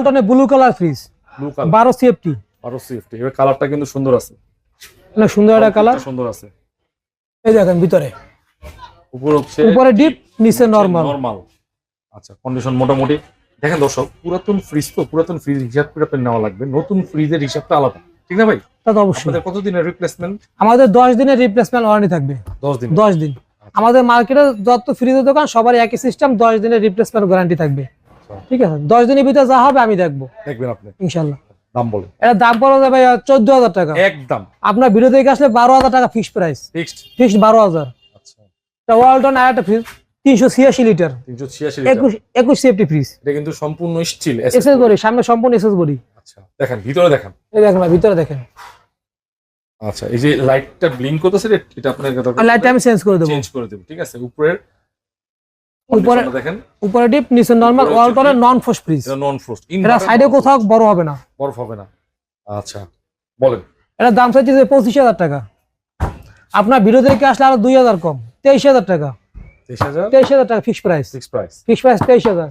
ওয়ালটনের blue colour fridge, blue colour 12 CFT. 12 CFT, এর কালারটা কিন্তু সুন্দর আছে, না সুন্দর একটা কালার, সুন্দর আছে। এই দেখেন ভিতরে উপরে ডিপ, নিচে নরমাল। আচ্ছা, কন্ডিশন মোটামুটি। দেখেন দর্শক, পুরাতন ফ্রিজ তো, পুরাতন ফ্রিজ হিসাব করে আপনার নেওয়া লাগবে, নতুন ফ্রিজের হিসাবটা আলাদা, ঠিক না ভাই? তা তো অবশ্যই। আপনাদের কত দিনের রিপ্লেসমেন্ট? আমাদের 10 দিনের রিপ্লেসমেন্ট ওয়ারেন্টি থাকবে। 10 দিন। 10 দিন। আমাদের মার্কেটে যত ফ্রিজের দোকান সবার একই সিস্টেম, 10 দিনের রিপ্লেসমেন্ট গ্যারান্টি থাকবে। ঠিক আছে, 10 দিনের ভিতরে যা হবে আমি দেখবো, দেখবেন আপনি ইনশাআল্লাহ। দাম বলে, এটা দাম পড়া যাবে 14,000 টাকা একদম। আপনার ভিডিও থেকে আসলে 12,000 টাকা ফিক্সড প্রাইস, ফিক্সড 12,000। আচ্ছা, এটা ওয়ালটন আরেকটা fridge 386 litre, 386 litre, 21 CFT fridge. এটা কিন্তু সম্পূর্ণ স্টিল এসএস বডি, সামনে সম্পূর্ণ এসএস বডি। আচ্ছা, দেখেন ভিতরে দেখেন, এই দেখেন ভাই ভিতরে দেখেন। আচ্ছা, এই যে লাইটটা ব্লিঙ্ক করতেছে, এটা আপনার লাইটটা আমি চেঞ্জ করে দেব, ঠিক আছে। উপরে দেখেন, উপরে ডিপ, নিচে নরমাল। ওয়ালটনের নন ফ্রস্ট ফ্রিজ, এটা নন ফ্রস্ট, এটা সাইডে কোথাও বড় হবে না, বরফ হবে না। আচ্ছা, বলেন। এটা দাম চাইছে 25,000 টাকা, আপনার ভিডিও থেকে আসলে আরো 2,000 কম, 23,000 টাকা। 23,000 23,000 টাকা ফিক্সড প্রাইস, 23,000।